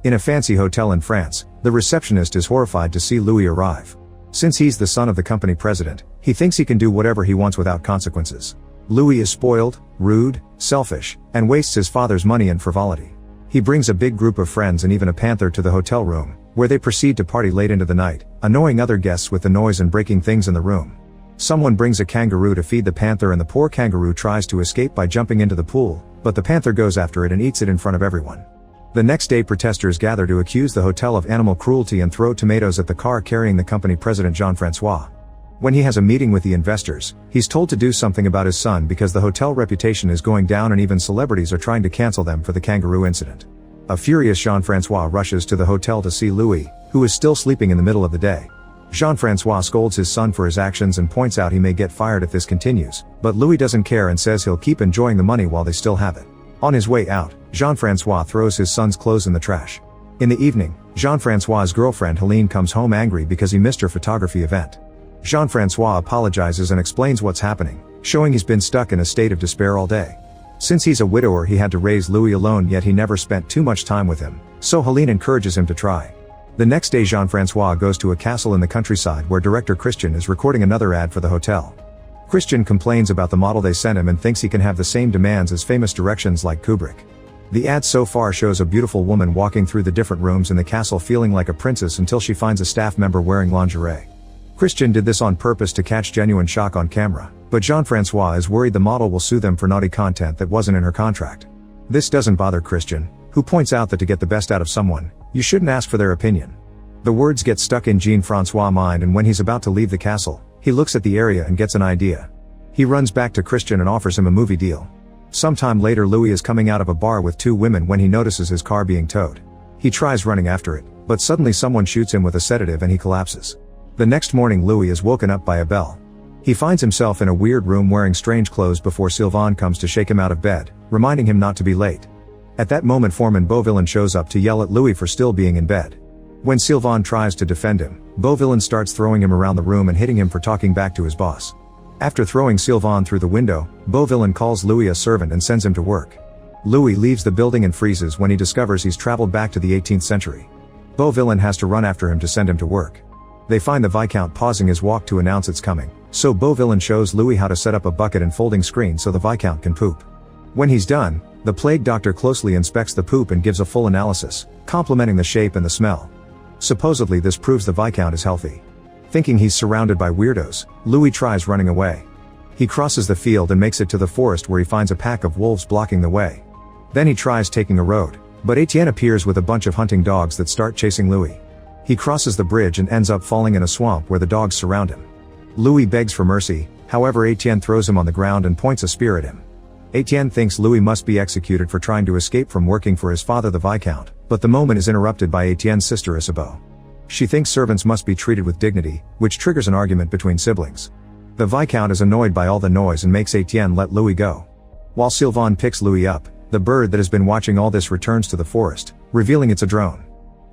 In a fancy hotel in France, the receptionist is horrified to see Louis arrive. Since he's the son of the company president, he thinks he can do whatever he wants without consequences. Louis is spoiled, rude, selfish, and wastes his father's money in frivolity. He brings a big group of friends and even a panther to the hotel room, where they proceed to party late into the night, annoying other guests with the noise and breaking things in the room. Someone brings a kangaroo to feed the panther and the poor kangaroo tries to escape by jumping into the pool, but the panther goes after it and eats it in front of everyone. The next day protesters gather to accuse the hotel of animal cruelty and throw tomatoes at the car carrying the company president Jean-Francois. When he has a meeting with the investors, he's told to do something about his son because the hotel reputation is going down and even celebrities are trying to cancel them for the kangaroo incident. A furious Jean-Francois rushes to the hotel to see Louis, who is still sleeping in the middle of the day. Jean-Francois scolds his son for his actions and points out he may get fired if this continues, but Louis doesn't care and says he'll keep enjoying the money while they still have it. On his way out, Jean-Francois throws his son's clothes in the trash. In the evening, Jean-Francois's girlfriend Helene comes home angry because he missed her photography event. Jean-Francois apologizes and explains what's happening, showing he's been stuck in a state of despair all day. Since he's a widower, he had to raise Louis alone, yet he never spent too much time with him, so Helene encourages him to try. The next day Jean-Francois goes to a castle in the countryside where director Christian is recording another ad for the hotel. Christian complains about the model they sent him and thinks he can have the same demands as famous directions like Kubrick. The ad so far shows a beautiful woman walking through the different rooms in the castle feeling like a princess until she finds a staff member wearing lingerie. Christian did this on purpose to catch genuine shock on camera, but Jean-Francois is worried the model will sue them for naughty content that wasn't in her contract. This doesn't bother Christian, who points out that to get the best out of someone, you shouldn't ask for their opinion. The words get stuck in Jean-Francois' mind, and when he's about to leave the castle, he looks at the area and gets an idea. He runs back to Christian and offers him a movie deal. Sometime later Louis is coming out of a bar with two women when he notices his car being towed. He tries running after it, but suddenly someone shoots him with a sedative and he collapses. The next morning Louis is woken up by a bell. He finds himself in a weird room wearing strange clothes before Sylvain comes to shake him out of bed, reminding him not to be late. At that moment Foreman Beauvillain shows up to yell at Louis for still being in bed. When Sylvain tries to defend him, Beauvillain starts throwing him around the room and hitting him for talking back to his boss. After throwing Sylvain through the window, Beauvillain calls Louis a servant and sends him to work. Louis leaves the building and freezes when he discovers he's traveled back to the 18th century. Beauvillain has to run after him to send him to work. They find the Viscount pausing his walk to announce it's coming, so Beauvillain shows Louis how to set up a bucket and folding screen so the Viscount can poop. When he's done, the plague doctor closely inspects the poop and gives a full analysis, complimenting the shape and the smell. Supposedly this proves the Viscount is healthy. Thinking he's surrounded by weirdos, Louis tries running away. He crosses the field and makes it to the forest where he finds a pack of wolves blocking the way. Then he tries taking a road, but Etienne appears with a bunch of hunting dogs that start chasing Louis. He crosses the bridge and ends up falling in a swamp where the dogs surround him. Louis begs for mercy, however Etienne throws him on the ground and points a spear at him. Etienne thinks Louis must be executed for trying to escape from working for his father the Viscount, but the moment is interrupted by Etienne's sister Isabeau. She thinks servants must be treated with dignity, which triggers an argument between siblings. The Viscount is annoyed by all the noise and makes Etienne let Louis go. While Sylvain picks Louis up, the bird that has been watching all this returns to the forest, revealing it's a drone.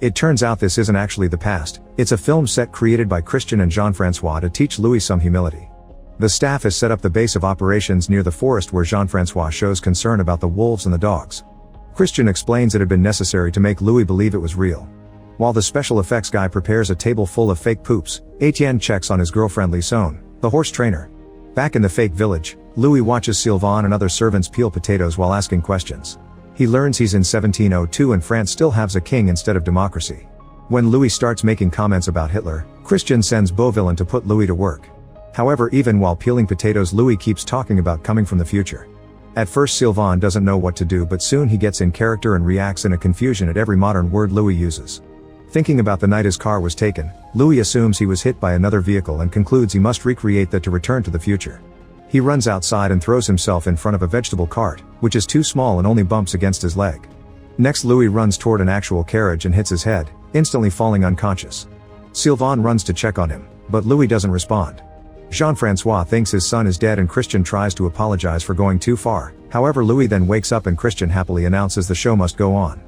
It turns out this isn't actually the past, it's a film set created by Christian and Jean-Francois to teach Louis some humility. The staff has set up the base of operations near the forest where Jean-Francois shows concern about the wolves and the dogs. Christian explains it had been necessary to make Louis believe it was real. While the special effects guy prepares a table full of fake poops, Etienne checks on his girlfriend Lisson, the horse trainer. Back in the fake village, Louis watches Sylvain and other servants peel potatoes while asking questions. He learns he's in 1702 and France still has a king instead of democracy. When Louis starts making comments about Hitler, Christian sends Beauvillain to put Louis to work. However, even while peeling potatoes, Louis keeps talking about coming from the future. At first Sylvain doesn't know what to do, but soon he gets in character and reacts in a confusion at every modern word Louis uses. Thinking about the night his car was taken, Louis assumes he was hit by another vehicle and concludes he must recreate that to return to the future. He runs outside and throws himself in front of a vegetable cart, which is too small and only bumps against his leg. Next Louis runs toward an actual carriage and hits his head, instantly falling unconscious. Sylvain runs to check on him, but Louis doesn't respond. Jean-Francois thinks his son is dead and Christian tries to apologize for going too far, however Louis then wakes up and Christian happily announces the show must go on.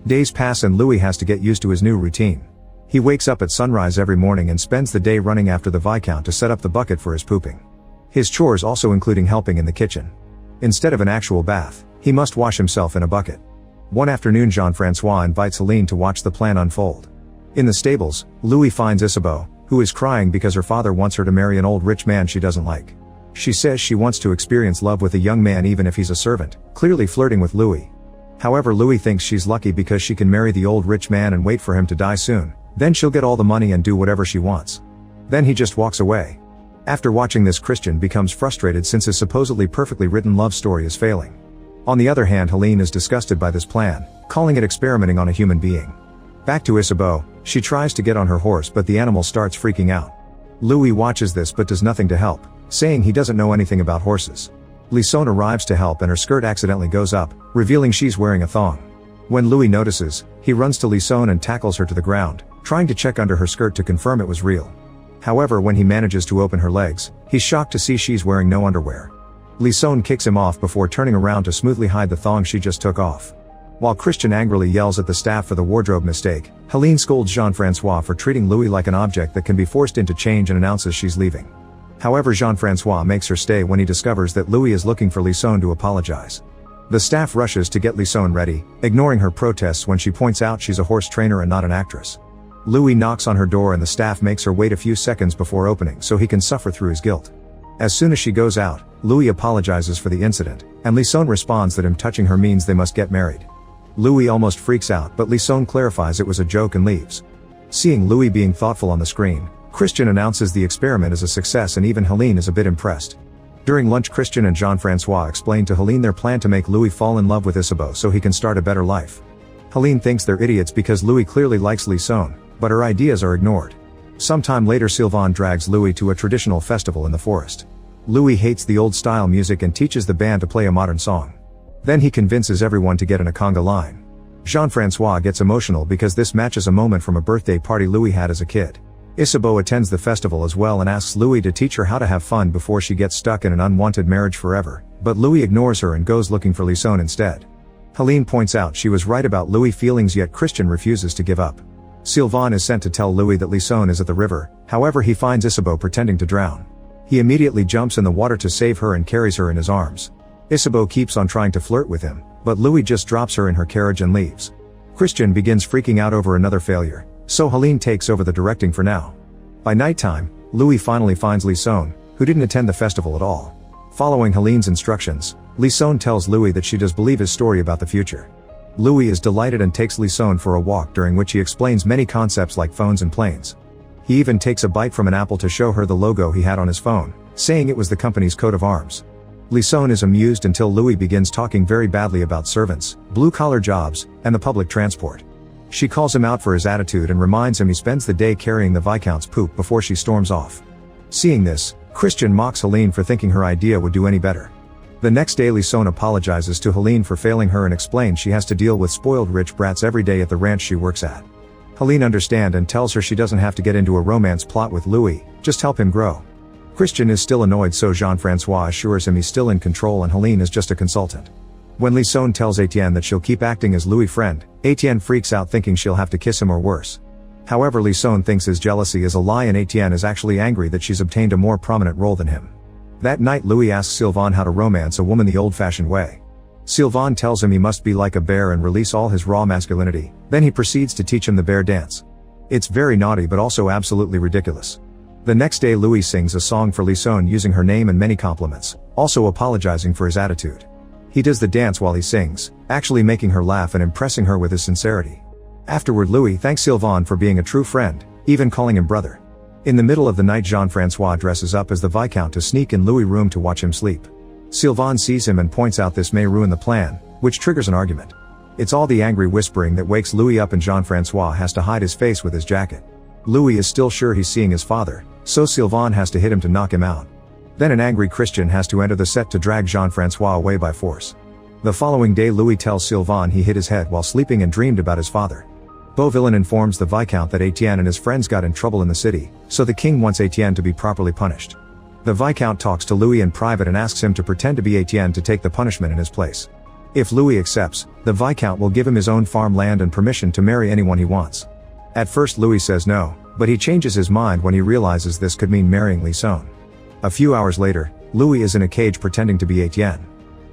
Days pass and Louis has to get used to his new routine. He wakes up at sunrise every morning and spends the day running after the Viscount to set up the bucket for his pooping. His chores also including helping in the kitchen. Instead of an actual bath, he must wash himself in a bucket. One afternoon Jean-Francois invites Helene to watch the plan unfold. In the stables, Louis finds Isabeau, who is crying because her father wants her to marry an old rich man she doesn't like. She says she wants to experience love with a young man even if he's a servant, clearly flirting with Louis. However, Louis thinks she's lucky because she can marry the old rich man and wait for him to die soon, then she'll get all the money and do whatever she wants. Then he just walks away. After watching this, Christian becomes frustrated since his supposedly perfectly written love story is failing. On the other hand, Helene is disgusted by this plan, calling it experimenting on a human being. Back to Isabeau, she tries to get on her horse but the animal starts freaking out. Louis watches this but does nothing to help, saying he doesn't know anything about horses. Lysone arrives to help and her skirt accidentally goes up, revealing she's wearing a thong. When Louis notices, he runs to Lysone and tackles her to the ground, trying to check under her skirt to confirm it was real. However, when he manages to open her legs, he's shocked to see she's wearing no underwear. Lysone kicks him off before turning around to smoothly hide the thong she just took off. While Christian angrily yells at the staff for the wardrobe mistake, Helene scolds Jean-Francois for treating Louis like an object that can be forced into change and announces she's leaving. However, Jean-Francois makes her stay when he discovers that Louis is looking for Lysone to apologize. The staff rushes to get Lysone ready, ignoring her protests when she points out she's a horse trainer and not an actress. Louis knocks on her door and the staff makes her wait a few seconds before opening so he can suffer through his guilt. As soon as she goes out, Louis apologizes for the incident, and Lysone responds that him touching her means they must get married. Louis almost freaks out but Lysone clarifies it was a joke and leaves. Seeing Louis being thoughtful on the screen, Christian announces the experiment is a success and even Helene is a bit impressed. During lunch, Christian and Jean-Francois explain to Helene their plan to make Louis fall in love with Isabeau so he can start a better life. Helene thinks they're idiots because Louis clearly likes Lysone, but her ideas are ignored. Sometime later, Sylvain drags Louis to a traditional festival in the forest. Louis hates the old-style music and teaches the band to play a modern song. Then he convinces everyone to get in a conga line. Jean-Francois gets emotional because this matches a moment from a birthday party Louis had as a kid. Isabeau attends the festival as well and asks Louis to teach her how to have fun before she gets stuck in an unwanted marriage forever, but Louis ignores her and goes looking for Lysone instead. Helene points out she was right about Louis' feelings, yet Christian refuses to give up. Sylvain is sent to tell Louis that Lysone is at the river, however he finds Isabeau pretending to drown. He immediately jumps in the water to save her and carries her in his arms. Isabeau keeps on trying to flirt with him, but Louis just drops her in her carriage and leaves. Christian begins freaking out over another failure, so Helene takes over the directing for now. By nighttime, Louis finally finds Lysone, who didn't attend the festival at all. Following Helene's instructions, Lysone tells Louis that she does believe his story about the future. Louis is delighted and takes Lysone for a walk, during which he explains many concepts like phones and planes. He even takes a bite from an apple to show her the logo he had on his phone, saying it was the company's coat of arms. Lysone is amused until Louis begins talking very badly about servants, blue-collar jobs, and the public transport. She calls him out for his attitude and reminds him he spends the day carrying the Viscount's poop before she storms off. Seeing this, Christian mocks Helene for thinking her idea would do any better. The next day, Lysone apologizes to Helene for failing her and explains she has to deal with spoiled rich brats every day at the ranch she works at. Helene understands and tells her she doesn't have to get into a romance plot with Louis, just help him grow. Christian is still annoyed, so Jean-Francois assures him he's still in control and Helene is just a consultant. When Lysone tells Etienne that she'll keep acting as Louis' friend, Etienne freaks out thinking she'll have to kiss him or worse. However, Lysone thinks his jealousy is a lie and Etienne is actually angry that she's obtained a more prominent role than him. That night, Louis asks Sylvain how to romance a woman the old-fashioned way. Sylvain tells him he must be like a bear and release all his raw masculinity, then he proceeds to teach him the bear dance. It's very naughty but also absolutely ridiculous. The next day, Louis sings a song for Lysone using her name and many compliments, also apologizing for his attitude. He does the dance while he sings, actually making her laugh and impressing her with his sincerity. Afterward, Louis thanks Sylvain for being a true friend, even calling him brother. In the middle of the night, Jean-Francois dresses up as the Viscount to sneak in Louis' room to watch him sleep. Sylvain sees him and points out this may ruin the plan, which triggers an argument. It's all the angry whispering that wakes Louis up and Jean-Francois has to hide his face with his jacket. Louis is still sure he's seeing his father, so Sylvain has to hit him to knock him out. Then an angry Christian has to enter the set to drag Jean-Francois away by force. The following day, Louis tells Sylvain he hit his head while sleeping and dreamed about his father. Beauvillain informs the Viscount that Etienne and his friends got in trouble in the city, so the king wants Etienne to be properly punished. The Viscount talks to Louis in private and asks him to pretend to be Etienne to take the punishment in his place. If Louis accepts, the Viscount will give him his own farmland and permission to marry anyone he wants. At first, Louis says no, but he changes his mind when he realizes this could mean marrying Lysone. A few hours later, Louis is in a cage pretending to be Etienne.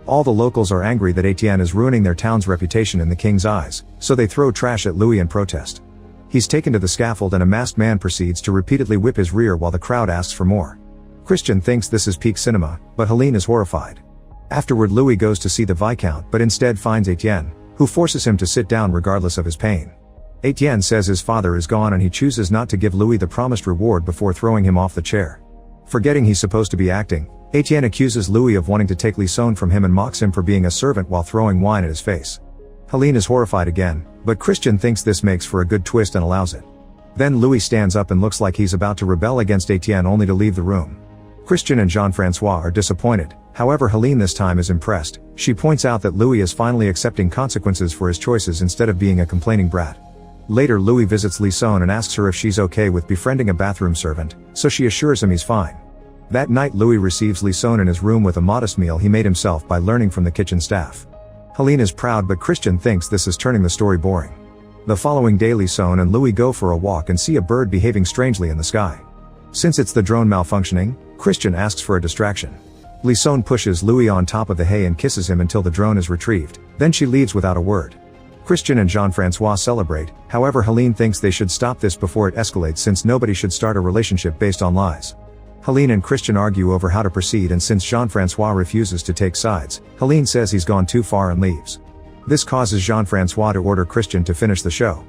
All the locals are angry that Etienne is ruining their town's reputation in the king's eyes, so they throw trash at Louis in protest. He's taken to the scaffold and a masked man proceeds to repeatedly whip his rear while the crowd asks for more. Christian thinks this is peak cinema, but Helene is horrified. Afterward, Louis goes to see the Viscount but instead finds Etienne, who forces him to sit down regardless of his pain. Etienne says his father is gone and he chooses not to give Louis the promised reward before throwing him off the chair. Forgetting he's supposed to be acting, Etienne accuses Louis of wanting to take Lison from him and mocks him for being a servant while throwing wine at his face. Helene is horrified again, but Christian thinks this makes for a good twist and allows it. Then Louis stands up and looks like he's about to rebel against Etienne only to leave the room. Christian and Jean-Francois are disappointed, however Helene this time is impressed. She points out that Louis is finally accepting consequences for his choices instead of being a complaining brat. Later Louis visits Lison and asks her if she's okay with befriending a bathroom servant, so she assures him he's fine. That night Louis receives Lison in his room with a modest meal he made himself by learning from the kitchen staff. Helene is proud but Christian thinks this is turning the story boring. The following day Lison and Louis go for a walk and see a bird behaving strangely in the sky. Since it's the drone malfunctioning, Christian asks for a distraction. Lison pushes Louis on top of the hay and kisses him until the drone is retrieved, then she leaves without a word. Christian and Jean-Francois celebrate, however Helene thinks they should stop this before it escalates since nobody should start a relationship based on lies. Helene and Christian argue over how to proceed and since Jean-Francois refuses to take sides, Helene says he's gone too far and leaves. This causes Jean-Francois to order Christian to finish the show.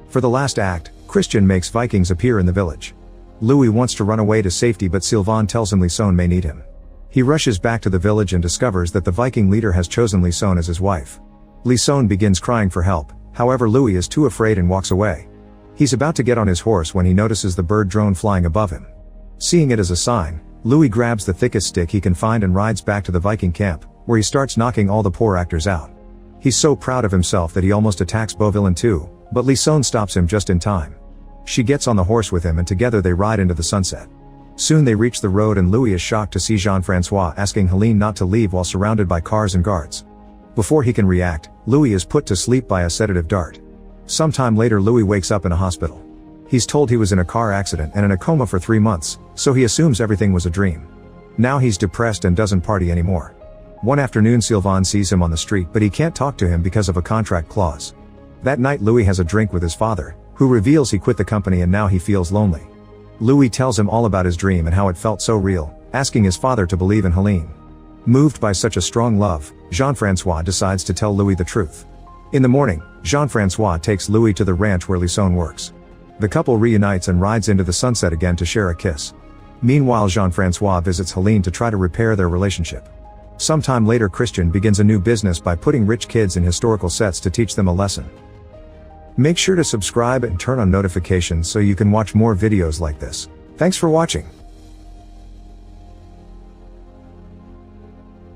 For the last act, Christian makes Vikings appear in the village. Louis wants to run away to safety but Sylvain tells him Lison may need him. He rushes back to the village and discovers that the Viking leader has chosen Lison as his wife. Lison begins crying for help, however Louis is too afraid and walks away. He's about to get on his horse when he notices the bird drone flying above him. Seeing it as a sign, Louis grabs the thickest stick he can find and rides back to the Viking camp, where he starts knocking all the poor actors out. He's so proud of himself that he almost attacks Beauvillain too, but Lison stops him just in time. She gets on the horse with him and together they ride into the sunset. Soon they reach the road and Louis is shocked to see Jean-Francois asking Helene not to leave while surrounded by cars and guards. Before he can react, Louis is put to sleep by a sedative dart. Sometime later Louis wakes up in a hospital. He's told he was in a car accident and in a coma for 3 months, so he assumes everything was a dream. Now he's depressed and doesn't party anymore. One afternoon Sylvain sees him on the street but he can't talk to him because of a contract clause. That night Louis has a drink with his father, who reveals he quit the company and now he feels lonely. Louis tells him all about his dream and how it felt so real, asking his father to believe in Helene. Moved by such a strong love, Jean-Francois decides to tell Louis the truth. In the morning, Jean-Francois takes Louis to the ranch where Lison works. The couple reunites and rides into the sunset again to share a kiss. Meanwhile Jean-Francois visits Helene to try to repair their relationship. Sometime later Christian begins a new business by putting rich kids in historical sets to teach them a lesson. Make sure to subscribe and turn on notifications so you can watch more videos like this. Thanks for watching.